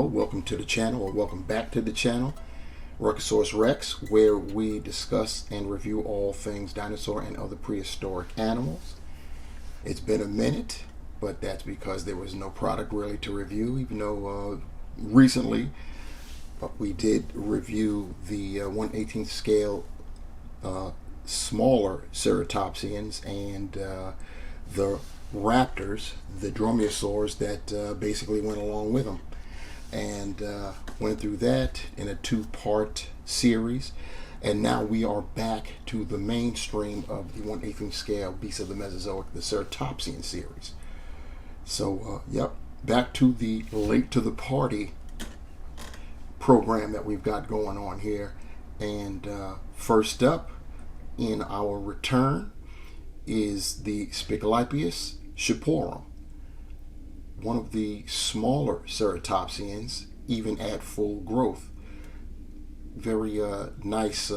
Hello, welcome to the channel, or welcome back to the channel, Rhekosaurus Rex, where we discuss and review all things dinosaur and other prehistoric animals. It's been a minute, but that's because there was no product really to review, even though recently we did review the 1/18 scale smaller Ceratopsians and the raptors, the dromaeosaurs that basically went along with them. And went through that in a two-part series, and now we are back to the mainstream of the 1/18 scale beasts of the Mesozoic, the Ceratopsian series. So yep, back to the late to the party program that we've got going on here. And first up in our return is the Spiclypeus shiporum, one of the smaller Ceratopsians, even at full growth. Very nice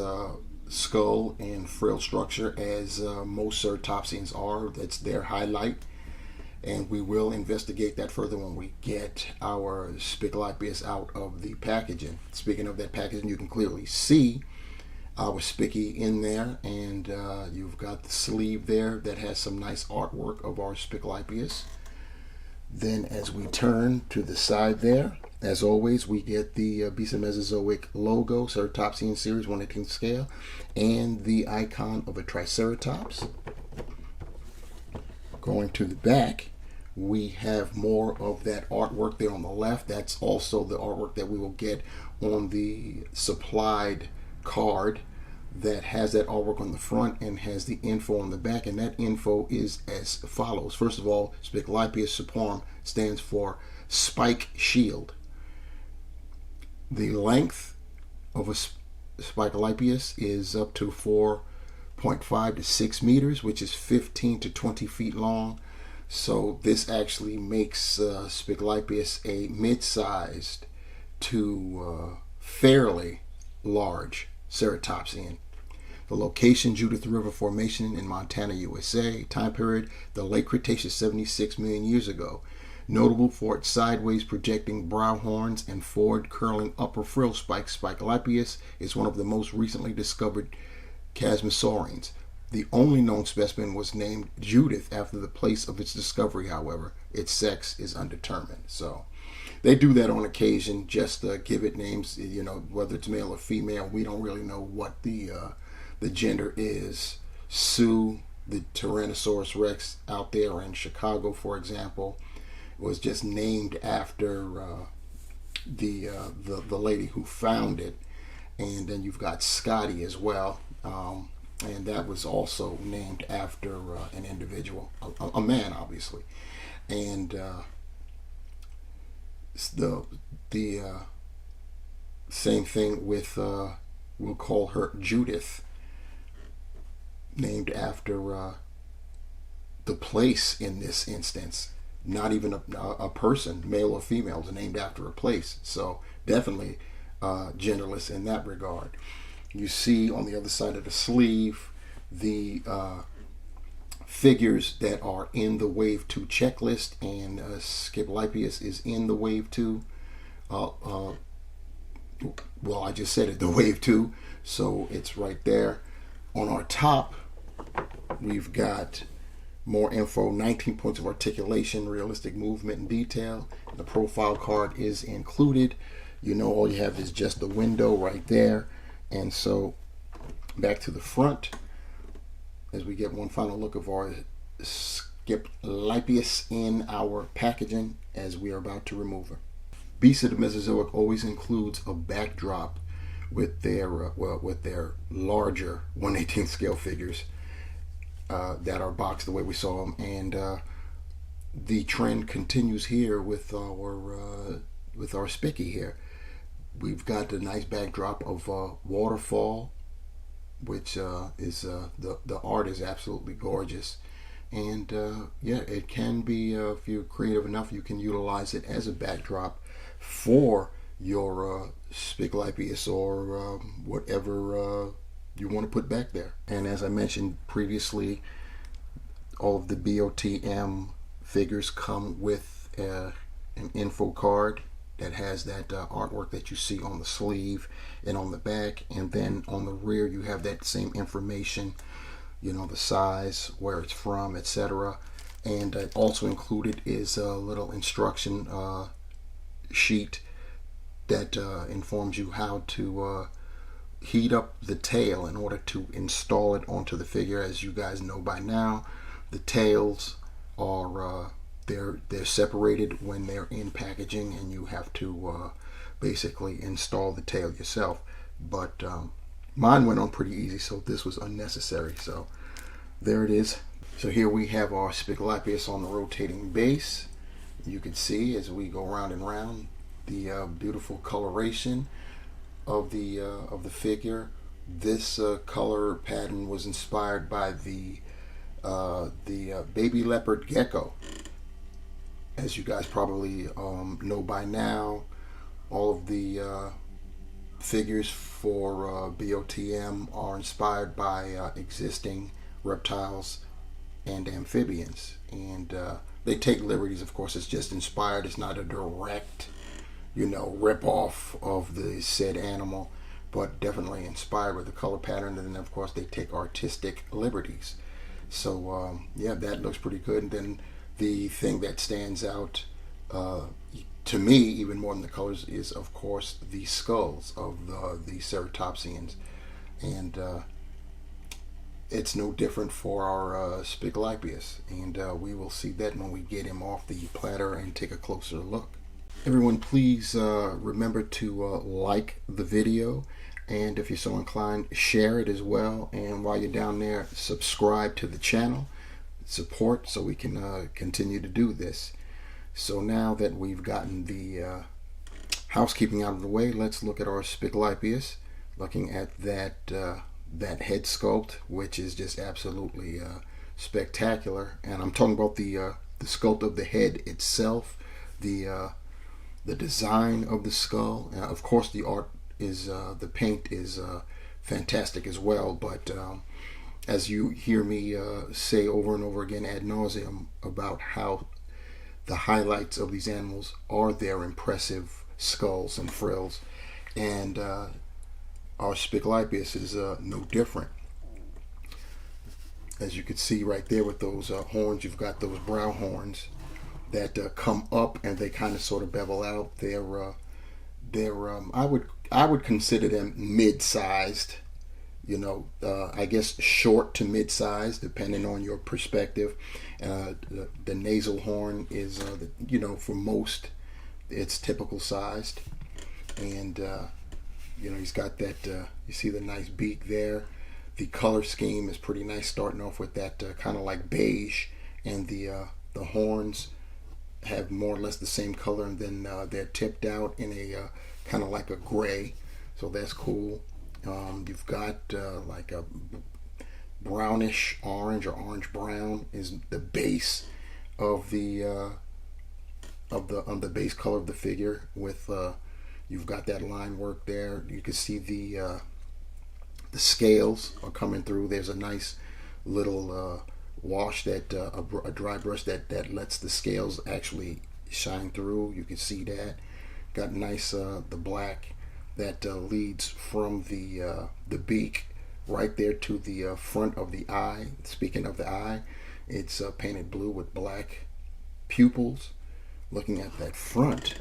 skull and frill structure, as most Ceratopsians are. That's their highlight, and we will investigate that further when we get our Spiclypeus out of the packaging. Speaking of that packaging, you can clearly see our Spicky in there, and you've got the sleeve there that has some nice artwork of our Spiclypeus. Then as we turn to the side there, as always, we get the Beast of Mesozoic logo, Ceratopsian series 1/18 scale, and the icon of a Triceratops. Going to the back, we have more of that artwork there on the left. That's also the artwork that we will get on the supplied card that has that artwork on the front and has the info on the back, and that info is as follows. First of all, Spiclypeus shiporum stands for spike shield. The length of a Spiclypeus is up to 4.5 to 6 meters, which is 15 to 20 feet long. So this actually makes Spiclypeus a mid-sized to fairly large Ceratopsian. The location, Judith River Formation in Montana, USA. Time period, the late Cretaceous, 76 million years ago. Notable for its sideways projecting brow horns and forward curling upper frill spikes, Spiclypeus is one of the most recently discovered chasmosaurians. The only known specimen was named Judith after the place of its discovery, however. Its sex is undetermined. So they do that on occasion, just to give it names, you know, whether it's male or female. We don't really know what the gender is. Sue, the Tyrannosaurus Rex out there in Chicago, for example, was just named after the lady who found it. And then you've got Scotty as well, and that was also named after an individual, a man, obviously. And the same thing with we'll call her Judith, named after the place in this instance. Not even a person, male or female, is named after a place. So definitely genderless in that regard. You see on the other side of the sleeve the figures that are in the Wave 2 checklist, and Spiclypeus is in the Wave 2. Well, I just said it, the Wave 2, so it's right there. On our top, we've got more info, 19 points of articulation, realistic movement and detail. The profile card is included. You know, all you have is just the window right there. And so back to the front, as we get one final look of our Spiclypeus in our packaging as we are about to remove her. Beasts of the Mesozoic always includes a backdrop with their with their larger 1/18 scale figures that are boxed the way we saw them, and the trend continues here with our Spicky here. We've got a nice backdrop of waterfall, which is the art is absolutely gorgeous, and yeah, it can be, if you're creative enough, you can utilize it as a backdrop for your Spiclypeus or whatever you want to put back there. And as I mentioned previously, all of the BOTM figures come with an info card that has that artwork that you see on the sleeve and on the back, and then on the rear you have that same information, the size, where it's from, etc. And also included is a little instruction sheet that informs you how to heat up the tail in order to install it onto the figure. As you guys know by now, the tails are they're separated when they're in packaging, and you have to basically install the tail yourself. But mine went on pretty easy, so this was unnecessary. So there it is. So here we have our Spiclypeus on the rotating base. You can see as we go round and round the beautiful coloration of the figure. This color pattern was inspired by the baby leopard gecko. As you guys probably know by now, all of the figures for BOTM are inspired by existing reptiles and amphibians, and they take liberties. Of course, it's just inspired. It's not a direct rip off of the said animal, but definitely inspired with the color pattern, and then of course they take artistic liberties. So yeah, that looks pretty good. And then the thing that stands out to me even more than the colors is of course the skulls of the Ceratopsians, and it's no different for our Spiclypeus, and we will see that when we get him off the platter and take a closer look. Everyone, please remember to like the video, and if you're so inclined, share it as well. And while you're down there, subscribe to the channel, support, so we can continue to do this. So now that we've gotten the housekeeping out of the way, let's look at our Spiclypeus, looking at that head sculpt, which is just absolutely spectacular. And I'm talking about the sculpt of the head itself, the design of the skull. Of course, the art is the paint is fantastic as well. But as you hear me say over and over again ad nauseum about how the highlights of these animals are their impressive skulls and frills, and our Spiclypeus is no different. As you can see right there with those horns, you've got those brow horns that come up and they kind of sort of bevel out. They're I would consider them mid-sized, I guess short to mid-sized depending on your perspective. The nasal horn is for most it's typical sized, and he's got that you see the nice beak there. The color scheme is pretty nice, starting off with that kind of like beige, and the horns have more or less the same color, and then they're tipped out in a kind of like a gray, so that's cool. You've got like a brownish orange or orange brown is the base of the base color of the figure. With you've got that line work there. You can see the scales are coming through. There's a nice little wash that a dry brush that lets the scales actually shine through. You can see that. Got nice the black that leads from the beak right there to the front of the eye. Speaking of the eye, it's painted blue with black pupils. Looking at that front,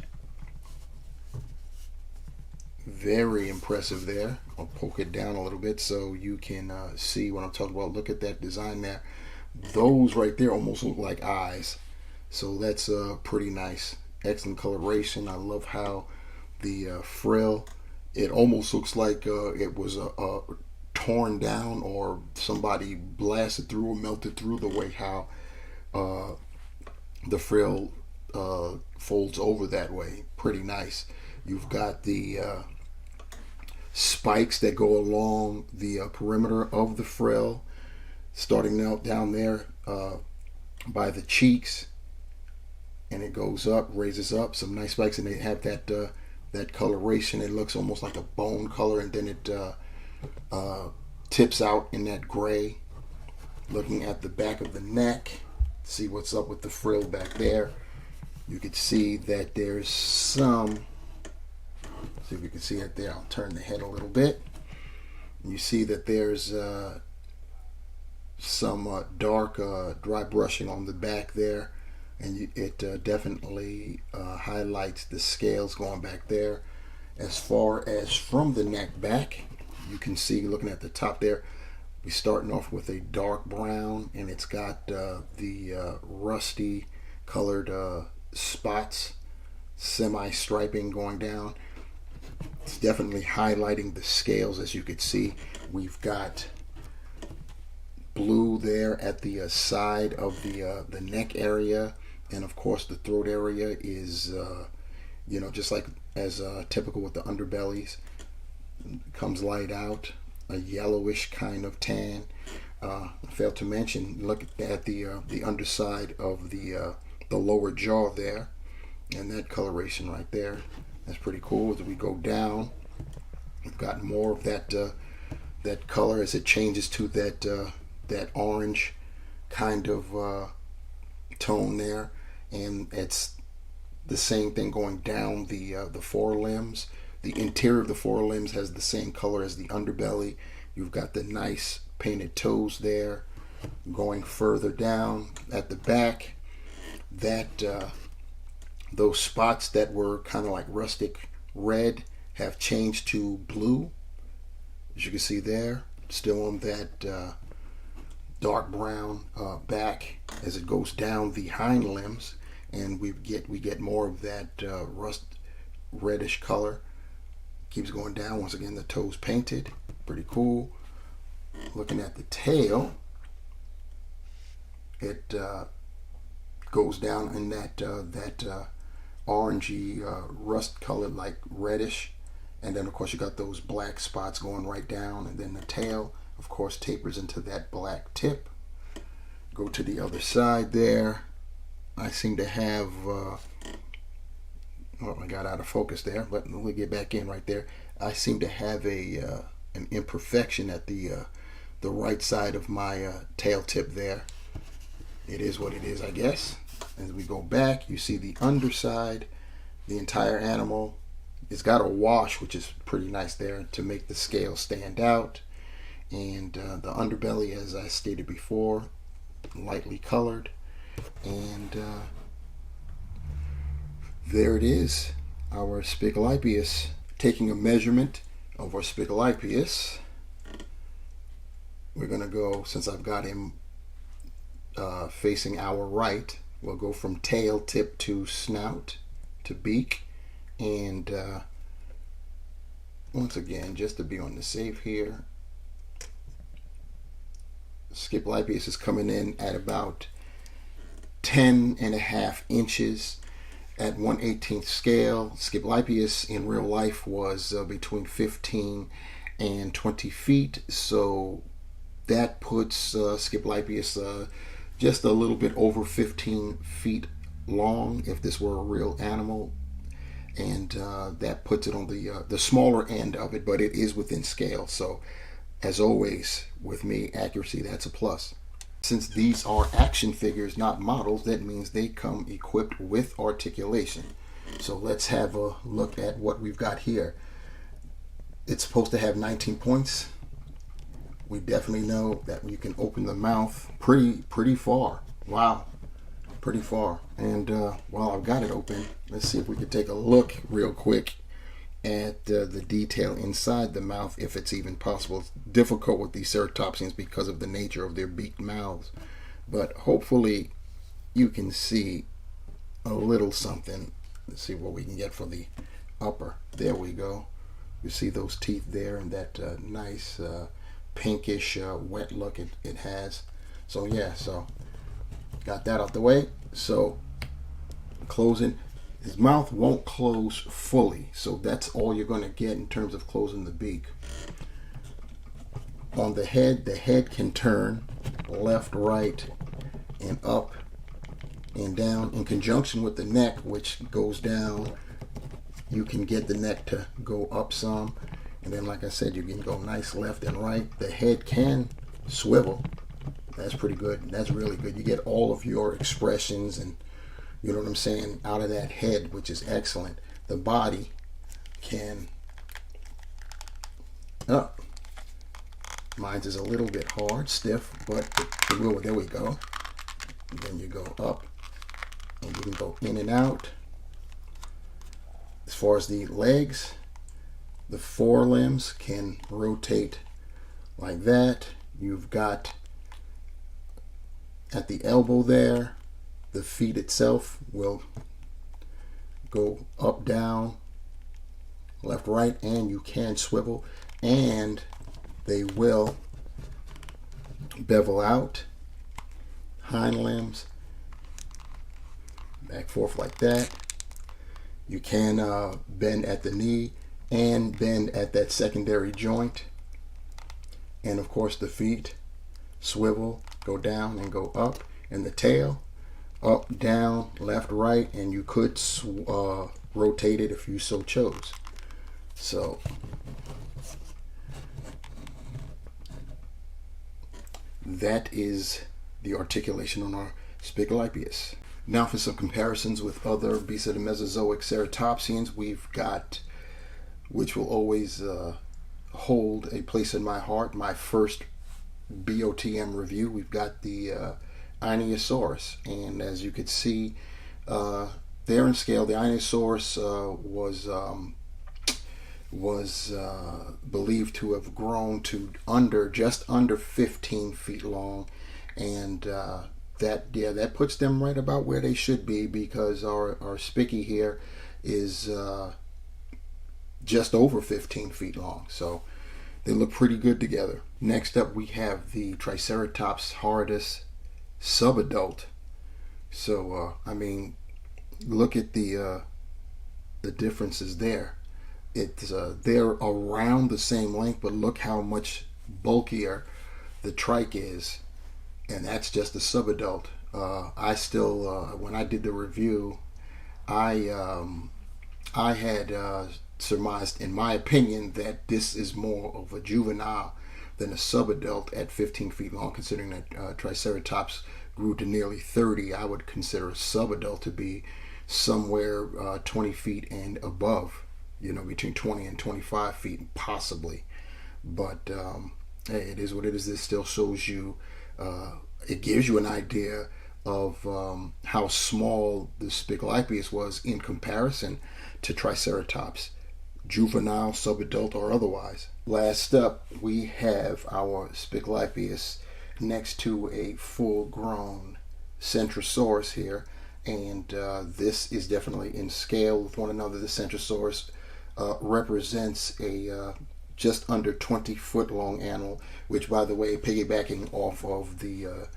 very impressive there. I'll poke it down a little bit so you can see what I'm talking about. Look at that design there. Those right there almost look like eyes, so that's pretty nice. Excellent coloration. I love how the frill, it almost looks like it was torn down or somebody blasted through or melted through, the way how the frill folds over that way. Pretty nice. You've got the spikes that go along the perimeter of the frill, starting out down there by the cheeks, and it goes up, raises up, some nice spikes, and they have that coloration. It looks almost like a bone color, and then it tips out in that gray. Looking at the back of the neck, see what's up with the frill back there. You could see that there's some, see if you can see it there, I'll turn the head a little bit. You see that there's some dark dry brushing on the back there, and it definitely highlights the scales going back there. As far as from the neck back, you can see, looking at the top there, we're starting off with a dark brown, and it's got the rusty colored spots, semi-striping going down. It's definitely highlighting the scales. As you could see, we've got blue there at the side of the neck area, and of course the throat area is just like as typical with the underbellies, comes light out, a yellowish kind of tan. I failed to mention, look at the underside of the lower jaw there, and that coloration right there, that's pretty cool. As we go down, we've got more of that color as it changes to that orange kind of tone there, and it's the same thing going down the forelimbs. The interior of the forelimbs has the same color as the underbelly. You've got the nice painted toes there. Going further down at the back, that those spots that were kind of like rustic red have changed to blue, as you can see there. Still on that dark brown back as it goes down the hind limbs, and we get more of that rust reddish color. Keeps going down. Once again, the toes painted, pretty cool. Looking at the tail, it goes down in that orangey rust colored, like reddish, and then of course you got those black spots going right down, and then the tail of course tapers into that black tip. Go to the other side there. I seem to have I got out of focus there, but let me get back in right there. I seem to have an imperfection at the right side of my tail tip there. It is what it is, I guess. As we go back, you see the underside, the entire animal. It's got a wash, which is pretty nice there to make the scale stand out. And the underbelly, as I stated before, lightly colored. And there it is, our Spiclypeus. Taking a measurement of our Spiclypeus, we're going to go, since I've got him facing our right, we'll go from tail tip to snout to beak. And once again, just to be on the safe here, Spiclypeus is coming in at about 10.5 inches at 1/18 scale. Spiclypeus in real life was between 15 and 20 feet, so that puts Spiclypeus just a little bit over 15 feet long if this were a real animal, and that puts it on the smaller end of it, but it is within scale. So as always with me, accuracy, that's a plus. Since these are action figures, not models, that means they come equipped with articulation. So let's have a look at what we've got here. It's supposed to have 19 points. We definitely know that you can open the mouth pretty far. Wow, pretty far. And while I've got it open, let's see if we can take a look real quick at the detail inside the mouth, if it's even possible. It's difficult with these ceratopsians because of the nature of their beaked mouths, but hopefully you can see a little something. Let's see what we can get for the upper. There we go. You see those teeth there, and that nice pinkish wet look it has. So yeah, so got that out the way. So closing, his mouth won't close fully, so that's all you're going to get in terms of closing the beak. On the head can turn left, right, and up and down in conjunction with the neck, which goes down. You can get the neck to go up some, and then like I said, you can go nice left and right. The head can swivel. That's pretty good. That's really good. You get all of your expressions and you know what I'm saying, out of that head, which is excellent. The body can up. Mine's is a little bit hard, stiff, but it will. There we go. And then you go up, and you can go in and out. As far as the legs, the forelimbs can rotate like that. You've got at the elbow there, the feet itself will go up, down, left, right, and you can swivel, and they will bevel out. Hind limbs, back forth like that. You can bend at the knee and bend at that secondary joint. And of course the feet swivel, go down and go up. And the tail, up, down, left, right, and you could rotate it if you so chose. So that is the articulation on our Spiclypeus. Now for some comparisons with other beasts of the Mesozoic Ceratopsians, we've got, which will always hold a place in my heart, my first BOTM review. We've got the Ionosaurus, and as you could see there in scale, the Ionosaurus was believed to have grown to just under 15 feet long, and that puts them right about where they should be, because our Spicky here is just over 15 feet long, so they look pretty good together. Next up, we have the Triceratops horridus subadult. So I mean, look at the differences there. They're around the same length, but look how much bulkier the trike is, and that's just the subadult. I still, when I did the review, I had surmised, in my opinion, that this is more of a juvenile than a subadult at 15 feet long. Considering that Triceratops grew to nearly 30, I would consider a subadult to be somewhere 20 feet and above. You know, between 20 and 25 feet, possibly. But hey, it is what it is. This still shows you, it gives you an idea of how small the Spiclypeus was in comparison to Triceratops, juvenile, subadult, or otherwise. Last up, we have our Spiclypeus next to a full-grown Centrosaurus here, and this is definitely in scale with one another. The Centrosaurus represents a just under 20-foot long animal, which, by the way, piggybacking off of the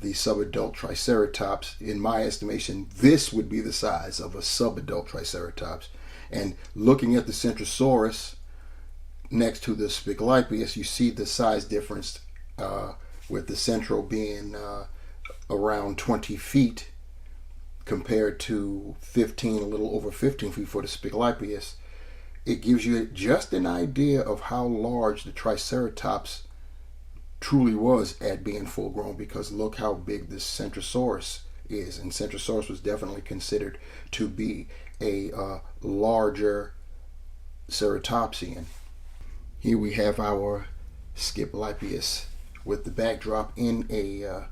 subadult Triceratops, in my estimation, this would be the size of a subadult Triceratops. And looking at the Centrosaurus next to the Spiclypeus, you see the size difference, with the Centro being around 20 feet compared to 15, a little over 15 feet for the Spiclypeus. It gives you just an idea of how large the Triceratops truly was at being full grown, because look how big this Centrosaurus is. And Centrosaurus was definitely considered to be a larger Ceratopsian. Here we have our Spiclypeus with the backdrop in a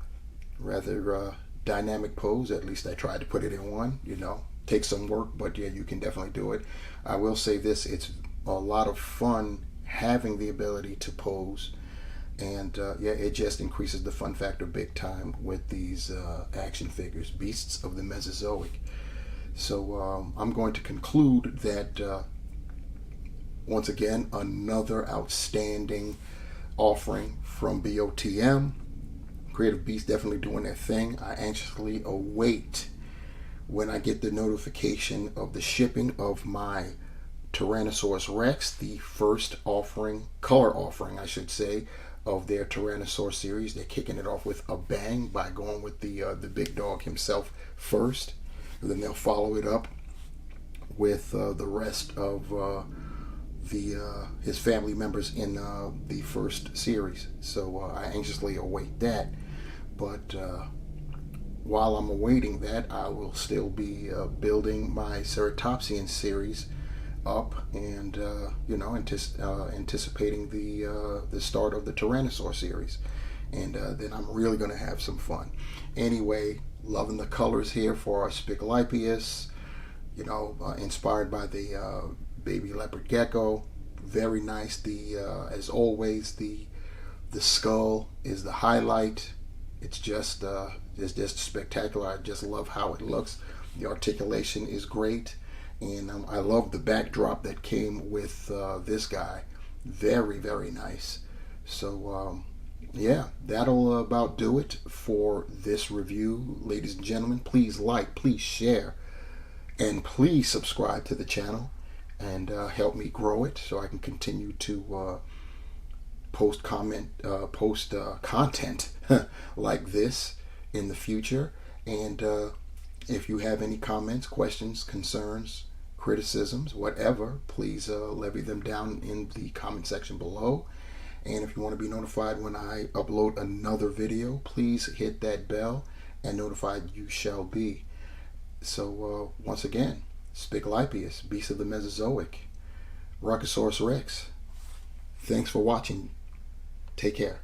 rather dynamic pose. At least I tried to put it in one. You know, takes some work, but yeah, you can definitely do it. I will say this, it's a lot of fun having the ability to pose, and yeah, it just increases the fun factor big time with these action figures, beasts of the Mesozoic. So I'm going to conclude that once again, another outstanding offering from BOTM. Creative Beasts definitely doing their thing. I anxiously await when I get the notification of the shipping of my Tyrannosaurus Rex, the first offering, color offering I should say, of their Tyrannosaur series. They're kicking it off with a bang by going with the big dog himself first, and then they'll follow it up with the rest of his family members in the first series. So I anxiously await that. But while I'm awaiting that, I will still be building my Ceratopsian series up, and anticipating the start of the Tyrannosaur series, and then I'm really going to have some fun. Anyway, loving the colors here for our Spiclypeus. Inspired by the baby leopard gecko. Very nice. As always, the skull is the highlight. It's just spectacular. I just love how it looks. The articulation is great, and I love the backdrop that came with this guy. Very, very nice. So yeah, that'll about do it for this review, ladies and gentlemen. Please like, please share, and please subscribe to the channel, and help me grow it so I can continue to post content like this in the future. And if you have any comments, questions, concerns, criticisms, whatever, please levy them down in the comment section below. And if you want to be notified when I upload another video, please hit that bell, and notified you shall be. So once again, Spiclypeus, beast of the Mesozoic, Rhynchosaurus rex. Thanks for watching. Take care.